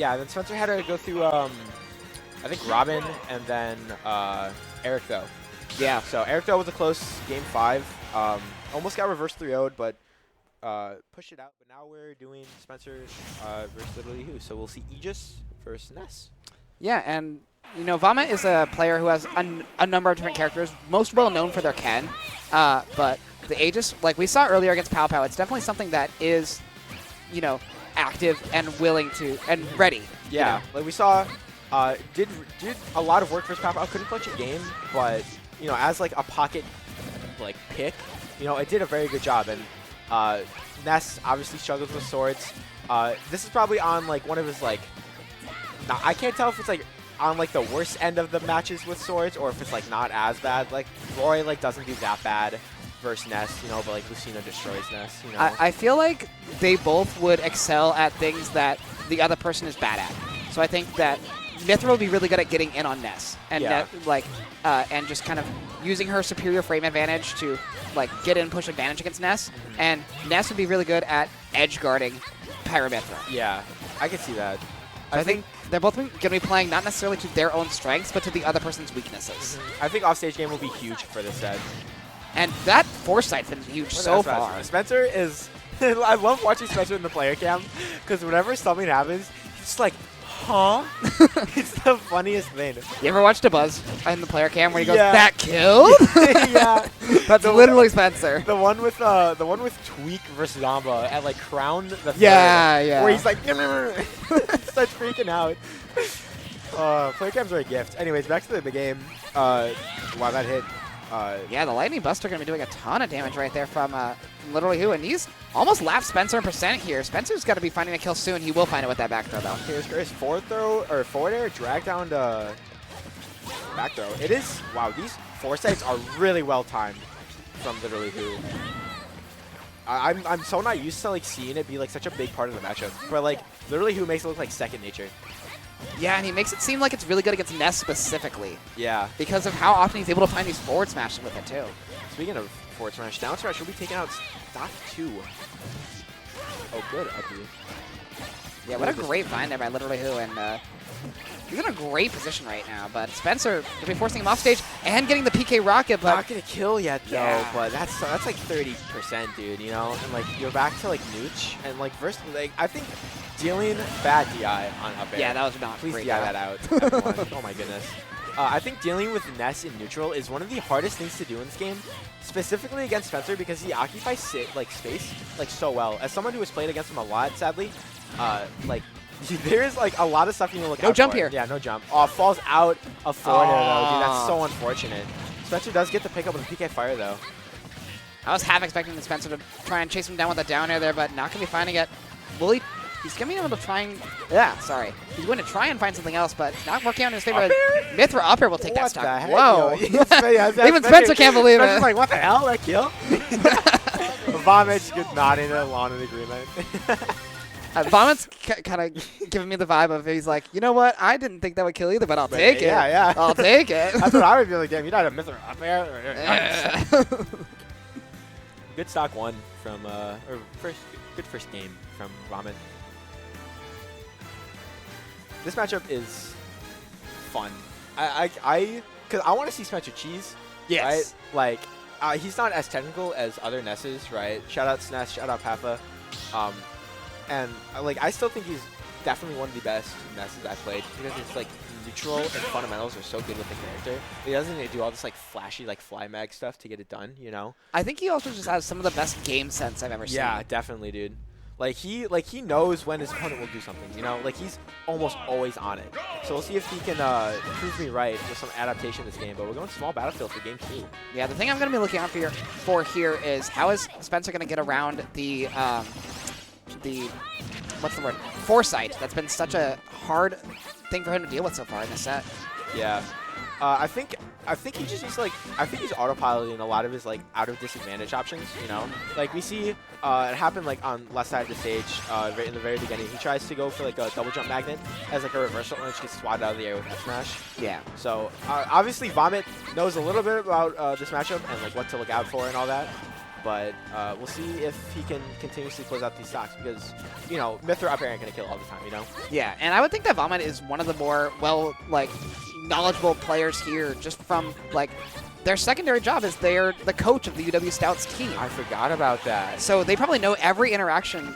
Yeah, then Spencer had to go through, I think Robin and then Eric though. Yeah. So Eric though was a close game 5. Almost got reverse 3-0'd, but pushed it out. But now we're doing Spencer versus literally who. So we'll see Aegis versus Ness. Yeah, and you know, Vomit is a player who has a number of different characters, most well known for their Ken. But the Aegis, like we saw earlier against Pow Pow, it's definitely something that is, you know, active and willing to and ready. Yeah, you know? like we saw, did a lot of work for his Pow Pow. Couldn't clutch a game, but you know, as like a pocket like pick, you know, it did a very good job. And Ness obviously struggles with swords. This is probably on like one of his like, I can't tell if it's like on like the worst end of the matches with swords or if it's like not as bad. Like Roy like doesn't do that bad versus Ness, you know, but like Lucina destroys Ness, you know. I feel like they both would excel at things that the other person is bad at. So I think that Mithra will be really good at getting in on Ness and Yeah. and just kind of using her superior frame advantage to like get in push advantage against Ness. And Ness would be really good at edge guarding Pyramithra. Yeah, I can see that. So I think they're both going to be playing not necessarily to their own strengths, but to the other person's weaknesses. I think offstage game will be huge for this set. And that foresight's been huge so far. Spencer is... I love watching Spencer in the player cam, because whenever something happens, he's just like, huh? It's the funniest thing. You ever watched a Buzz in the player cam where he goes, Yeah. "That killed"? Yeah, That's literally Spencer. the one with Tweak versus Zamba at like Crown the third, Yeah. where he's like, starts freaking out. Player cams are a gift. Anyways, back to the game. Wow, that hit. Yeah, the Lightning Buster going to be doing a ton of damage right there from literally who, and he's almost lapped Spencer in percent here. Spencer's got to be finding a kill soon. He will find it with that back throw, though. Here's forward throw, or forward air, drag down to back throw. It is, wow, these foresights are really well timed from literally who. I'm so not used to like seeing it be like such a big part of the matchup, but like literally who makes it look like second nature. Yeah, and he makes it seem like it's really good against Ness specifically. Yeah. Because of how often he's able to find these forward smashes with it, too. Speaking of forward smash, down smash will be taking out stock 2. Oh, good, up here. Yeah, what a great find there by literally who, and he's in a great position right now, but Spencer will be forcing him off stage and getting the PK rocket, but Not gonna kill yet though, Yeah. but that's like 30%, dude, you know? And like you're back to like Nooch and like versus like I think dealing bad DI on up air. yeah, that was not Please great. DI that out, everyone. Oh my goodness. I think dealing with Ness in neutral is one of the hardest things to do in this game, specifically against Spencer because he occupies space like so well. As someone who has played against him a lot, sadly, like there's like a lot of stuff you need to look out for. No jump here. Yeah, no jump. Oh, falls out of forward air though, dude. That's so unfortunate. Spencer does get the pick up with a PK fire though. I was half expecting the Spencer to try and chase him down with a down air there, but not going to be finding it. Will he? He's going to be able to try and... Yeah, sorry. He's going to try and find something else, but not working out in his favor. Mithra up air will take that What stock. the heck, Whoa. yo? Even Spencer can't believe Spencer's it. like, what the hell? That kill? Vomit's good nodding along in agreement. Vomit's kind of giving me the vibe of he's like, you know what? I didn't think that would kill either, but I'll take it. Yeah. I'll take it. That's what I would be like, damn, you not a Mithra up air? Nice. Good stock 1 from, good first game from Vomit. This matchup is fun. Cause I want to see Spencer cheese. Yes. Right? Like, he's not as technical as other Nesses, right? Shout out Ness, shout out Papa. And like, I still think he's definitely one of the best Nesses I've played because it's like neutral and fundamentals are so good with the character. He doesn't need to do all this like flashy like fly mag stuff to get it done, you know? I think he also just has some of the best game sense I've ever seen. Yeah, definitely, dude. Like he knows when his opponent will do something, you know? Like he's almost always on it. So we'll see if he can prove me right with some adaptation in this game. But we're going small battlefield for game 2. Yeah, the thing I'm going to be looking out for here is how is Spencer going to get around the what's the word? Foresight. That's been such a hard thing for him to deal with so far in this set. Yeah. I think he just needs I think he's autopiloting a lot of his like out of disadvantage options, you know? Like we see it happen like on left side of the stage right in the very beginning. He tries to go for like a double jump magnet as like a reversal and just gets swatted out of the air with F smash. Yeah. So obviously Vomit knows a little bit about this matchup and like what to look out for and all that. But we'll see if he can continuously close out these stocks because, you know, Mithra up air ain't going to kill all the time, you know? Yeah, and I would think that Vomit is one of the more, knowledgeable players here just from, their secondary job is they're the coach of the UW Stouts team. I forgot about that. So they probably know every interaction,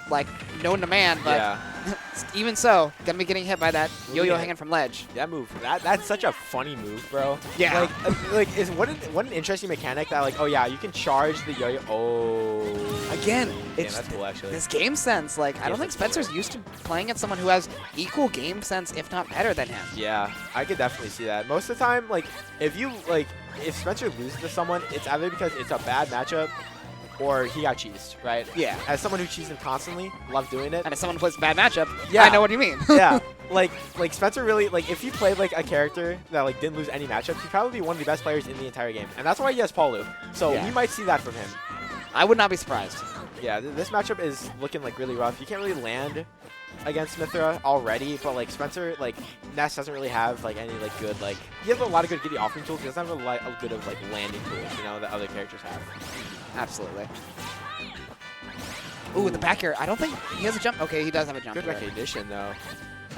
known to man, but Yeah. even so, gonna be getting hit by that yo-yo hanging from ledge. That move, that's such a funny move, bro. Yeah. What an interesting mechanic that, oh yeah, you can charge the yo-yo. Oh. Again, Damn, it's that's cool, actually. this game sense. I don't think sense is Spencer's used to playing at someone who has equal game sense, if not better than him. Yeah, I could definitely see that. Most of the time, if Spencer loses to someone, it's either because it's a bad matchup or he got cheesed, right? Yeah. As someone who cheesed him constantly, love doing it. And as someone who plays a bad matchup, Yeah. I know what you mean. Yeah, Spencer really, if he played a character that didn't lose any matchups, he'd probably be one of the best players in the entire game, and that's why he has Paulu. So Yeah. we might see that from him. I would not be surprised. Yeah, this matchup is looking really rough. You can't really land against Mithra already, but Spencer, Ness doesn't really have any good he has a lot of good giddy offering tools. He doesn't have a lot of good landing tools, you know, that other characters have. Absolutely. Ooh, the back air. I don't think he has a jump. Okay, he does have a jump. Good here. recognition though.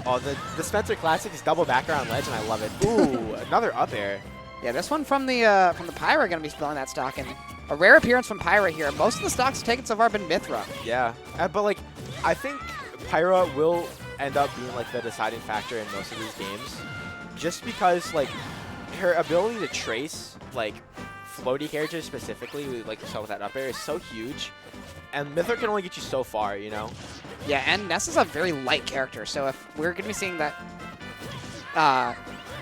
Oh, the Spencer classic is double back air on ledge, and I love it. Ooh, another up air. Yeah, this one from the Pyra gonna be spilling that stock, and a rare appearance from Pyra here. Most of the stocks taken so far have been Mithra. Yeah, but I think Pyra will end up being the deciding factor in most of these games, just because her ability to trace floaty characters specifically, like you saw with that up air, is so huge, and Mithra can only get you so far, you know. Yeah, and Ness is a very light character, so if we're gonna be seeing that,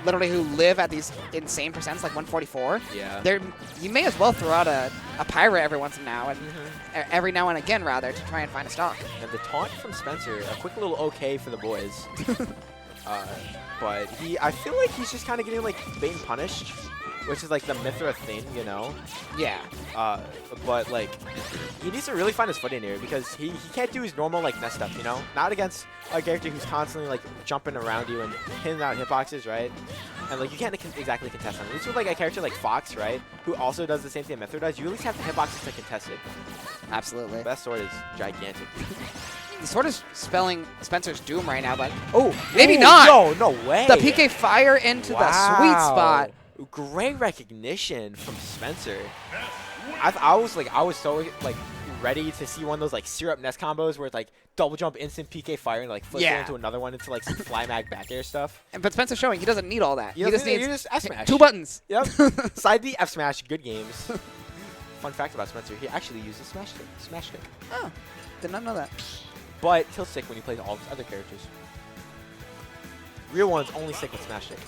literally who live at these insane percents, 144. Yeah. You may as well throw out a Pyra every once and now, and every now and again rather, to try and find a stock. And the taunt from Spencer, a quick little okay for the boys. But I feel like he's just kind of getting bait and punished, which is the Mithra thing, you know. Yeah. But he needs to really find his footing here because he can't do his normal Ness stuff, you know. Not against a character who's constantly jumping around you and hitting out hitboxes, right? And you can't exactly contest him. At least with a character like Fox, right, who also does the same thing Mithra does, you at least have the hitboxes to contest it. Absolutely. That sword is gigantic. The sword is spelling Spencer's doom right now, but maybe not. No way. The PK fire into the sweet spot. Great recognition from Spencer. I was so ready to see one of those syrup Ness combos where it's double jump, instant PK fire, and flip into another one into some fly mag back air stuff. But Spencer's showing he doesn't need all that. He just needs F smash. 2 buttons. Yep. Side D, F smash, good games. Fun fact about Spencer, he actually uses smash kick. Oh, did not know that. But he'll stick when he plays all of his other characters. Real ones only stick with smash kick.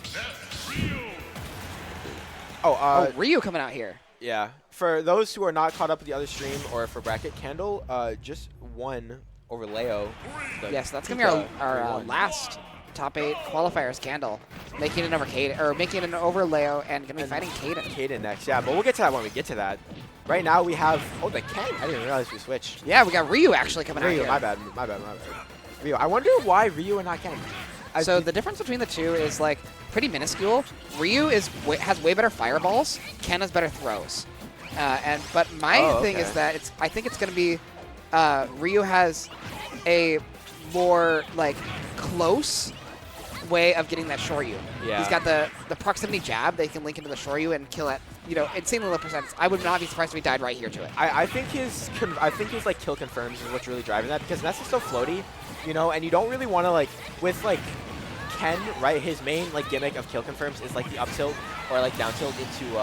Ryu coming out here. Yeah. For those who are not caught up with the other stream or for bracket, Kendall just won over Leo. Yes, that's gonna be our last top 8 qualifiers. Candle making it over Leo and gonna be fighting Kaden. Kaden next, yeah. But we'll get to that when we get to that. Right now we have the Ken. I didn't realize we switched. Yeah, we got Ryu actually coming out here. My bad. Ryu. I wonder why Ryu and not Ken. So the difference between the two is pretty minuscule. Ryu has way better fireballs. Ken has better throws. But my thing is that I think it's going to be Ryu has a more close way of getting that Shoryu. Yeah. He's got the proximity jab that he can link into the Shoryu and kill it. Insanely low percents. I would not be surprised if he died right here to it. I think his kill confirms is what's really driving that because Ness is so floaty, and you don't really want to with Ken, right? His main gimmick of kill confirms is the up tilt or down tilt into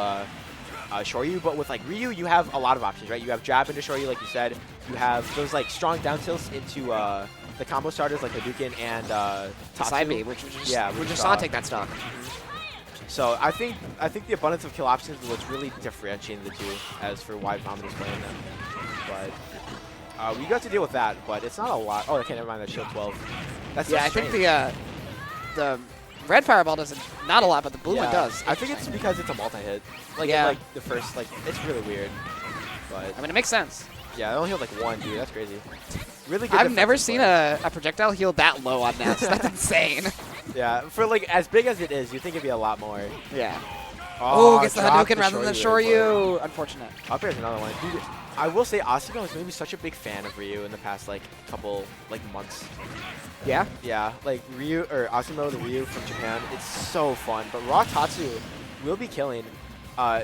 Shoryu, but with Ryu you have a lot of options, right? You have jab into Shoryu, like you said. You have those strong down tilts into the combo starters like Hadouken and Tatsu. Side B, which we just saw take that stock. So I think the abundance of kill options is what's really differentiating the two as for why Vomit is playing them. But we got to deal with that, but it's not a lot. Oh, okay, never mind. That's shield 12. That's I think the red fireball does not a lot, but the blue one does. I think it's because it's a multi-hit. The first it's really weird. But I mean, it makes sense. Yeah, I only healed 1, dude. That's crazy. Really good. I've never seen a projectile heal that low on Ness. That's insane. Yeah, for as big as it is, you think it'd be a lot more. Yeah. Oh, gets the Hadouken rather than the Shoryu. Unfortunate. Up here's another one. Dude, I will say Asuna has made me such a big fan of Ryu in the past like couple months. Yeah? Yeah, like Ryu or Asuma the Ryu from Japan, it's so fun. But Raw Tatsu will be killing.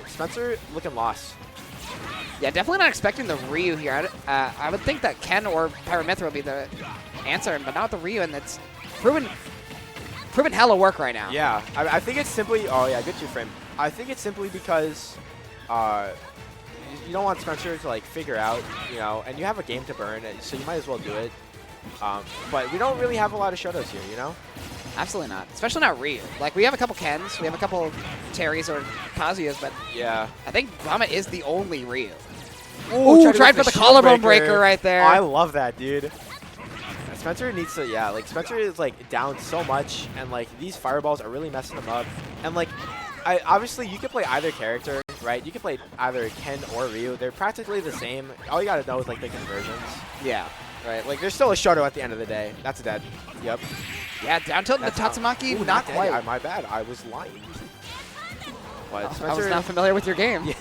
Spencer looking lost. Yeah, definitely not expecting the Ryu here. I would think that Ken or Pyramithra would be the answer, but not the Ryu, and it's proven hella work right now. Yeah, I think it's simply. Oh yeah, good 2-frame. I think it's simply because you don't want Spencer to like figure out, and you have a game to burn, so you might as well do it. But we don't really have a lot of Shotos here, Absolutely not. Especially not Ryu. Like, we have a couple Kens, we have a couple Terrys or Kazuyas, but yeah, I think Vomit is the only Ryu. Ooh, tried for the collarbone breaker right there. I love that, dude. Spencer needs to, Spencer is, like, down so much, and, like, these fireballs are really messing him up. And, like, obviously, you can play either character, right? You can play either Ken or Ryu. They're practically the same. All you gotta know is, like, the conversions. Yeah. Right? Like, there's still a Shoto at the end of the day. That's a dead. Yep. Yeah, down tilt in the Tatsumaki, not quite. Yeah, my bad. I was lying. But Spencer, I was not familiar with your game. Yeah.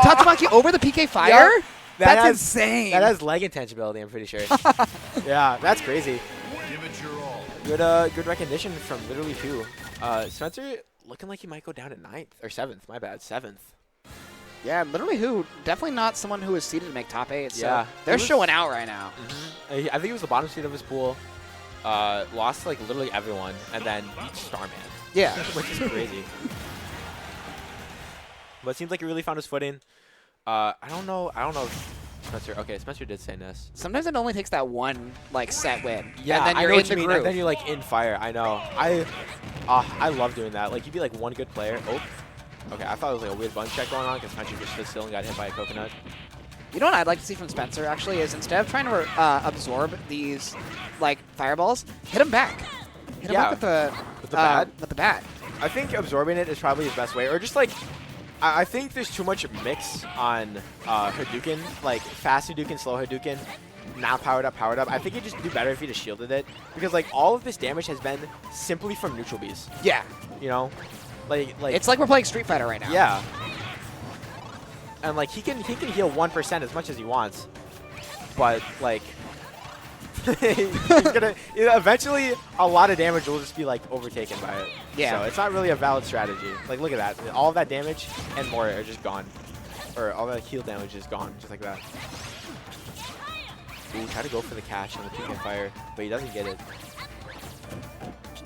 Tatsumaki over the PK Fire? Yep. That's insane. That has leg intentionality, I'm pretty sure. Yeah, that's crazy. Give it your all. Good recognition from literally two. Spencer looking like he might go down at 9th or 7th. My bad, 7th. Yeah, literally who? Definitely not someone who is seeded to make top 8. So yeah, they're showing out right now. I think he was the bottom seed of his pool. Lost like literally everyone, and then beat Starman. Yeah, which is crazy. But it seems like he really found his footing. I don't know if Spencer. Okay, Spencer did say Ness. Sometimes it only takes that one like set win. Yeah, and then I you're know in what the you mean. groove. And then you're like in fire. I know. I love doing that. Like you'd be like one good player. Oh, okay. I thought it was like a weird bunch check going on because Spencer just stood still and got hit by a coconut. You know what I'd like to see from Spencer actually is instead of trying to absorb these like fireballs, hit him back. Hit him back with the bat. With the bat. I think absorbing it is probably his best way, or just like. I think there's too much mix on Hadouken, like fast Hadouken, slow Hadouken, not powered up, powered up. I think it'd just do better if he just shielded it, because like all of this damage has been simply from neutral Bs. Yeah. Like it's like we're playing Street Fighter right now. Yeah. And like he can heal 1% as much as he wants, but like he's gonna eventually a lot of damage will just be like overtaken by it. Yeah. So it's not really a valid strategy. Like look at that, all of that damage and more are just gone, or all that heal damage is gone, just like that. Ooh, try to go for the cash on the PK Fire, but he doesn't get it.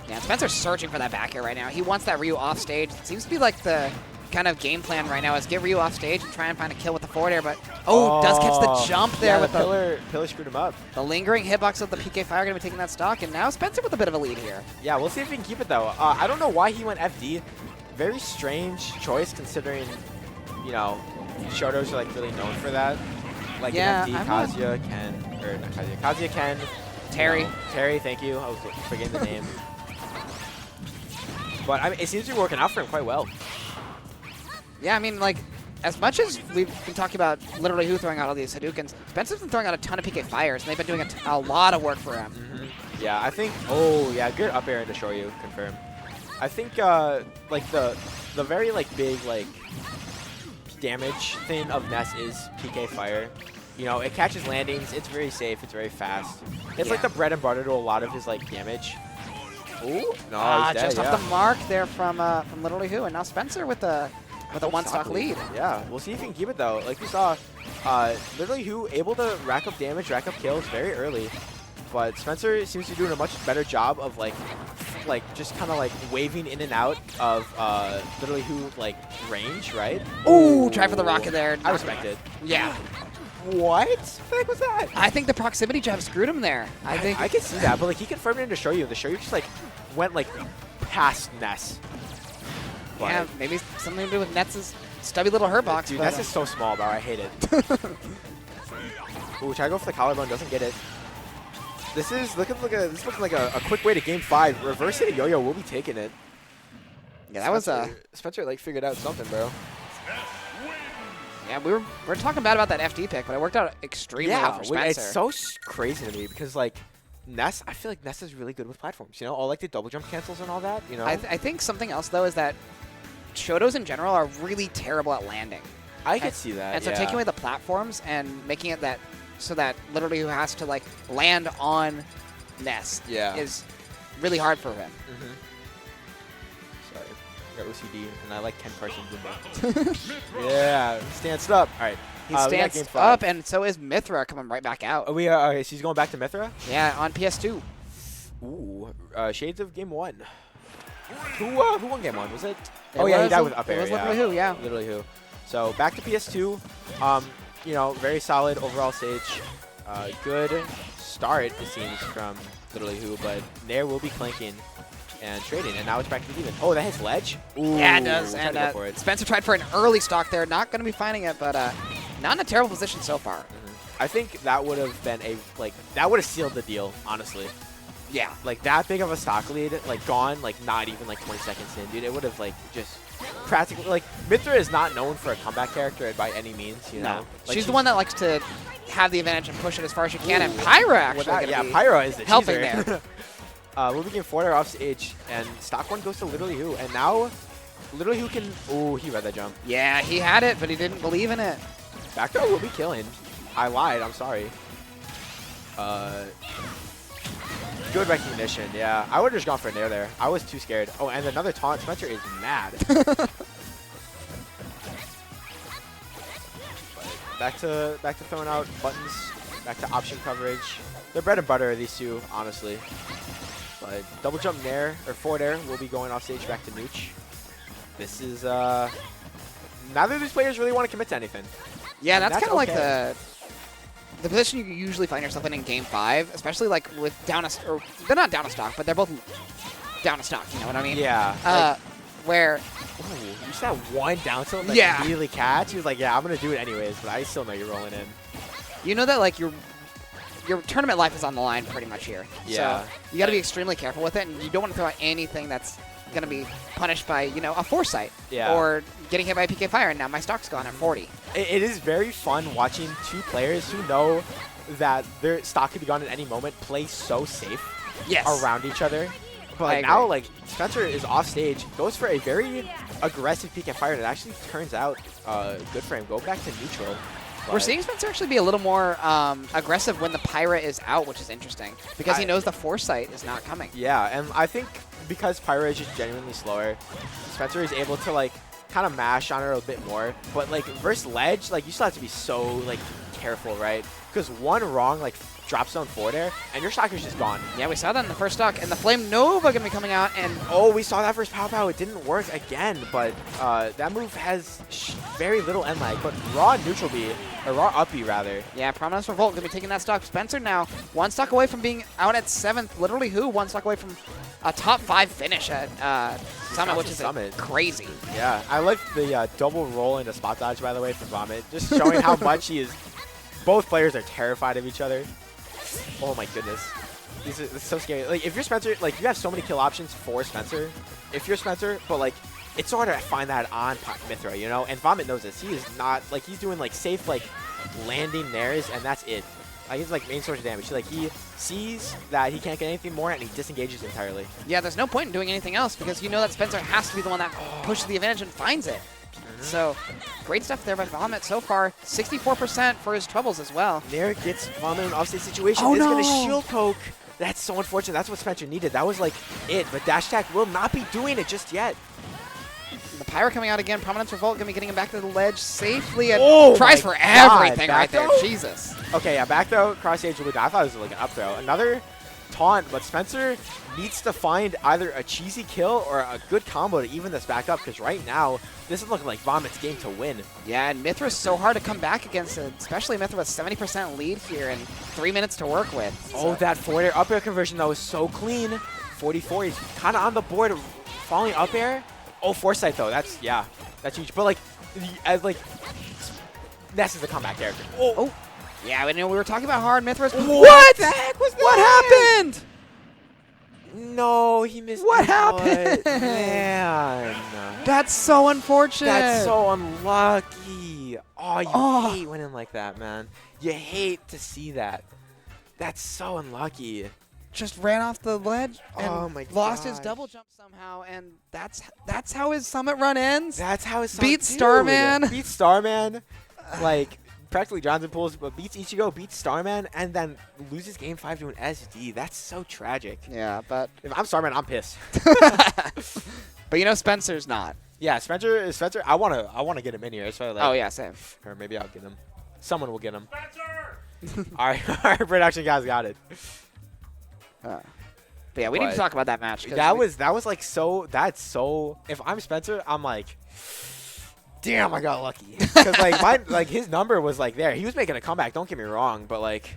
Yeah, Spencer's searching for that back air right now. He wants that Ryu off stage. It seems to be like the kind of game plan right now is get Ryu off stage and try and find a kill with the forward air, but does catch the jump there with the pillar screwed him up. The lingering hitbox of the PK Fire going to be taking that stock, and now Spencer with a bit of a lead here. Yeah, we'll see if he can keep it though. I don't know why he went FD. Very strange choice considering, Shotos are like really known for that. Like yeah, FD, Kazuya, Ken, or not Kazuya, Kazuya, Ken, Terry. Terry, thank you. I was forgetting the name. But I mean, it seems to be working out for him quite well. Yeah, I mean, like, as much as we've been talking about literally who throwing out all these Hadoukens, Spencer's been throwing out a ton of PK Fires, and they've been doing a lot of work for him. Yeah, I think, good up air into Shoryu, confirm. I think, like, the very, like, big, like, damage thing of Ness is PK Fire. It catches landings, it's very safe, it's very fast. It's like the bread and butter to a lot of his, like, damage. Ooh, no, he's dead, just off the mark there from literally who, and now Spencer with a one-stock lead. Yeah, we'll see if he can keep it though. Like we saw, literally who able to rack up damage, rack up kills very early. But Spencer seems to be doing a much better job of like just kind of like waving in and out of literally who like range, right? Ooh, try for the rocket there. I respect it. Yeah. What the heck was that? I think the proximity jab screwed him there. I think I can see that, but like he confirmed it into Shoryu. The Shoryu just like went like past Ness. But yeah, maybe something to do with Ness's stubby little hurt box. Dude, Ness is so small, bro. I hate it. Ooh, try to go for the collarbone. Doesn't get it. This is looking like a quick way to game 5. Reverse hit a yo-yo. We'll be taking it. Yeah, that was Spencer like figured out something, bro. Yeah, we're talking bad about that FD pick, but it worked out extremely well for Spencer. It's so crazy to me because like Ness, I feel like Ness is really good with platforms. All like the double jump cancels and all that. I think something else though is that Shotos in general are really terrible at landing. I could see that. And so yeah. taking away the platforms and making it that so that literally who has to like land on Ness is really hard for him. Sorry, I got OCD and I like Ken Parsons. Yeah, stands up. All right. He stands up, and so is Mythra coming right back out. Oh, okay, so he's going back to Mythra? Yeah, on PS2. Ooh, shades of game 1. Who won game 1? Was it? Oh, yeah, he died with up air. It was literally who, yeah. Literally who. So back to PS2. You know, very solid overall stage. Good start, it seems, from literally who, but Nair will be clanking and trading, and now it's back to the even. Oh, that hits ledge? Ooh, yeah, it does. And Spencer tried for an early stock there. Not going to be finding it, but not in a terrible position so far. I think that would have been that would have sealed the deal, honestly. Yeah. Like, that big of a stock lead, like, gone, like, not even, like, 20 seconds in, dude. It would have, like, just practically, like, Mythra is not known for a comeback character by any means, you know? Like, she's the one that likes to have the advantage and push it as far as she can, and Pyra actually Pyra is the helping teaser. there. Moving in forward off stage, and stock one goes to Literally Who, and now Literally Who can... Ooh, he read that jump. Yeah, he had it, but he didn't believe in it. Back throw will be killing. I lied, I'm sorry. Good recognition, yeah. I would have just gone for a nair there. I was too scared. Oh, and another taunt. Spencer is mad. back to throwing out buttons. Back to option coverage. They're bread and butter, these two, honestly. But double jump nair, or forward air, will be going off stage back to Nooch. This is, neither of these players really want to commit to anything. Yeah, that's kind of like the position you usually find yourself in Game 5, especially like with or they're not down a stock, but they're both down a stock, you know what I mean? Yeah. Where... Ooh, you just that one down tilt that immediately catch. He was like, yeah, I'm going to do it anyways, but I still know you're rolling in. You know that like your tournament life is on the line pretty much here. Yeah. So you got to be extremely careful with it, and you don't want to throw out anything that's going to be punished by, you know, a foresight. Yeah. Or getting hit by a PK Fire, and now my stock's gone at 40. It is very fun watching two players who know that their stock could be gone at any moment play so safe around each other. But like, now, like, Spencer is off stage, goes for a very aggressive PK Fire that actually turns out good for him. Go back to neutral. We're seeing Spencer actually be a little more aggressive when the Pyra is out, which is interesting, because he knows the foresight is not coming. Yeah, and I think because Pyra is just genuinely slower, Spencer is able to, like, kind of mash on her a bit more. But, like, versus ledge, like, you still have to be so, like, careful, right? Because one wrong, like, drop zone forward air, and your stock is just gone. Yeah, we saw that in the first stock, and the Flame Nova going to be coming out, and... Oh, we saw that versus Pow Pow. It didn't work again, but that move has very little end lag. But raw neutral B, or raw up B, rather. Yeah, Prominence Revolt going to be taking that stock. Spencer now, one stock away from being out at 7th. Literally who? One stock away from a top 5 finish at Summit, which is crazy. Yeah, I like the double roll into spot dodge, by the way, from Vomit. Just showing how much he is... Both players are terrified of each other. Oh my goodness. This is so scary. Like, if you're Spencer, like, you have so many kill options for Spencer. If you're Spencer, but, like, it's so hard to find that on Mythra, you know? And Vomit knows this. He is not, like, he's doing, like, safe, like, landing nairs, and that's it. Like, he's, like, main source of damage. Like, he sees that he can't get anything more, and he disengages entirely. Yeah, there's no point in doing anything else, because you know that Spencer has to be the one that pushes the advantage and finds it. So, great stuff there by Vomit so far. 64% for his troubles as well. Nair gets Vomit in an offstage situation. Oh, it's no. going to shield poke. That's so unfortunate. That's what Spencer needed. That was, like, it. But Dash Attack will not be doing it just yet. The Pyra coming out again. Prominence Revolt going to be getting him back to the ledge safely. And tries for everything right there. Jesus. Okay, yeah, back throw, cross stage will be done. I thought it was like an up throw. Another taunt, but Spencer needs to find either a cheesy kill or a good combo to even this back up, because right now, this is looking like Vomit's game to win. Yeah, and Mythra's so hard to come back against, especially Mythra with 70% lead here and 3 minutes to work with. Oh, that forward air up air conversion, though, is so clean. 44, he's kind of on the board, falling up air. Oh, foresight, though, that's huge. But, like, Ness is a comeback character. Oh. Yeah, we were talking about hard Mythra's. What the heck was that? What happened? No, he missed. What happened? Man. That's so unfortunate. That's so unlucky. Oh, you hate winning like that, man. You hate to see that. That's so unlucky. just ran off the ledge and Oh my lost his gosh. double jump somehow, and that's how his summit run ends. That's how it's Beats Starman. Beats Starman. Like, practically Johnson pulls, but beats Ichigo, beats Starman, and then loses Game 5 to an SD. That's so tragic. Yeah, but If I'm Starman, I'm pissed. but you know Spencer's not. Yeah, Spencer. I wanna get him in here. So like, Oh yeah, same. or maybe I'll get him. Someone will get him. All right, our production guys got it. But yeah, we need to But talk about that match. 'cause That was like so. That's so. If I'm Spencer, I'm like, damn, I got lucky. Because like his number was like there. He was making a comeback. Don't get me wrong, but like,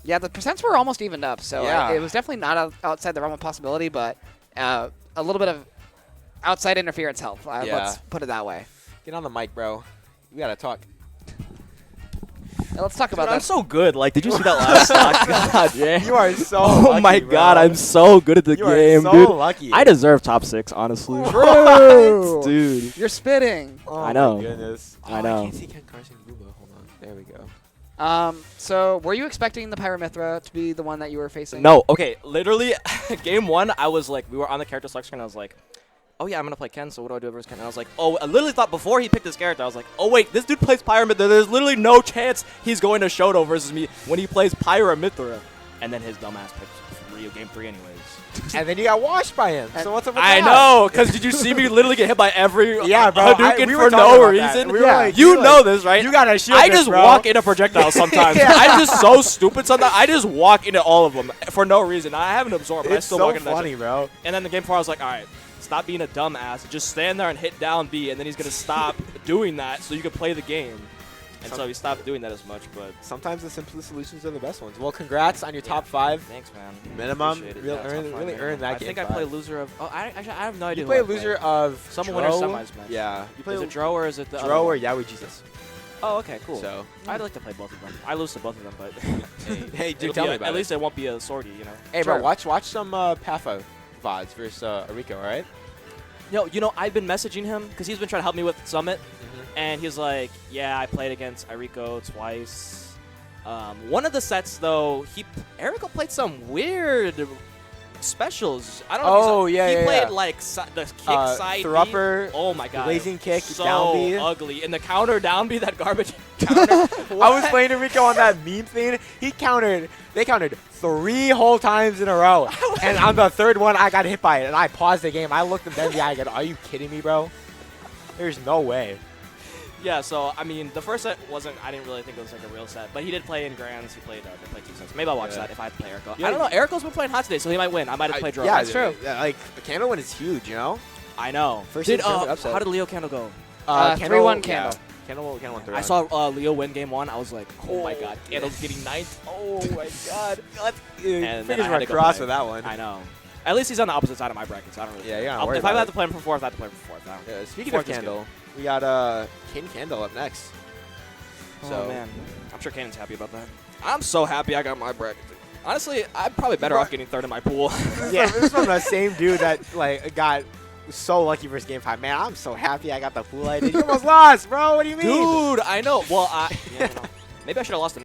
yeah, the percents were almost evened up, so Yeah. it was definitely not outside the realm of possibility, but a little bit of outside interference helped. Yeah. Let's put it that way. get on the mic, bro. We gotta talk. Now, let's talk about Dude, I'm that. so good. Like, did you see that last stock? God, yeah. You are so. Oh lucky, my bro. God, I'm so good at the You game, are so dude. lucky. I deserve top 6, honestly. True. Dude. You're spitting. Oh I know. My goodness. I know. I can't see Ken Carson Yuba. Hold on. There we go. So were you expecting the Pyramithra to be the one that you were facing? No, okay, literally, game 1, I was like, we were on the character selection, and I was like, oh yeah, I'm going to play Ken, so what do I do versus Ken? And I was like, oh, I literally thought before he picked this character, I was like, oh wait, this dude plays Pyramithra. There's literally no chance he's going to Shoto versus me when he plays Pyramithra. And then his dumbass picked game 3 anyways. And then you got washed by him. So what's up with I that? know, because did you see me literally get hit by every Yeah, bro. Hadouken we were for talking no about that. reason? We were like, You we were know like, this, right? You gotta shield I this, just bro. walk into projectiles sometimes. Yeah. I'm just so stupid sometimes. I just walk into all of them for no reason. I haven't absorbed, but I It's still so walk into that funny, shit. bro. And then the game 4, I was like, all right, stop being a dumbass. Just stand there and hit down B, and then he's going to stop doing that so you can play the game. And so he stopped doing that as much, but Sometimes the simplest solutions are the best ones. Well, congrats on your top 5. thanks, man. Minimum. Appreciate it. Really Yeah, top earned- 5 really minimum. earned that I game think I 5. play loser of... Oh, actually, I have no idea You who play I loser of Someone winner Dro. semis match. Yeah. You play Is it Dro or is it the other Dro or one? Yaoi Jesus. Oh, okay, cool. So, I'd like to play both of them. I lose to both of them, but hey, dude, it'll tell be me a- about at it. least it won't be a sortie, you know. Hey, bro, Sure. watch some Patho VODs versus Ariko, all right? Yo, you know, I've been messaging him because he's been trying to help me with Summit, and he's like, yeah, I played against Ariko twice. One of the sets, though, Eriko played some weird specials. I don't know. Oh, if yeah, he yeah, played yeah. like the kick side B. Thropper, Oh my god, blazing kick, so down B. ugly. And the counter down B, that garbage counter. I was playing Ariko on that meme thing. They countered 3 whole times in a row. And on the third one, I got hit by it. And I paused the game. I looked at them in the eye and go, are you kidding me, bro? There's no way. Yeah, so I mean, the first set wasn't. I didn't really think it was like a real set, but he did play in grands. He played. They played 2 sets. Maybe I'll watch Yeah. that if I play Eriko. Yeah. I don't know. Eriko's been playing hot today, so he might win. I might have played Dro. Yeah, That's true. Yeah, like, the candle win is huge, you know? I know. First Did, game tournament upset. how did Leo Candle go? Candle, 3-1 yeah. Candle. Candle won 3 I saw Leo win game 1. I was like, oh my god, Candle's getting 9th. Oh, my God. And then Fingers I were had to go crossed play. with that one. I know. At least he's on the opposite side of my bracket, so I don't really. Yeah, you don't I'll- worry if I about have it. to play him for 4th, I have to play him for 4th. Now. Yeah, speaking Fourth of is Candle, we got Kane Candle up next. Oh So- man, I'm sure Kanan's happy about that. I'm so happy I got my bracket. Honestly, I'm probably better off getting 3rd in my pool. Yeah, this is from the same dude that like got so lucky versus game 5. Man, I'm so happy I got the pool I did. You almost lost, bro. What do you mean? Dude, I know. Well, yeah, you know, maybe I should have lost.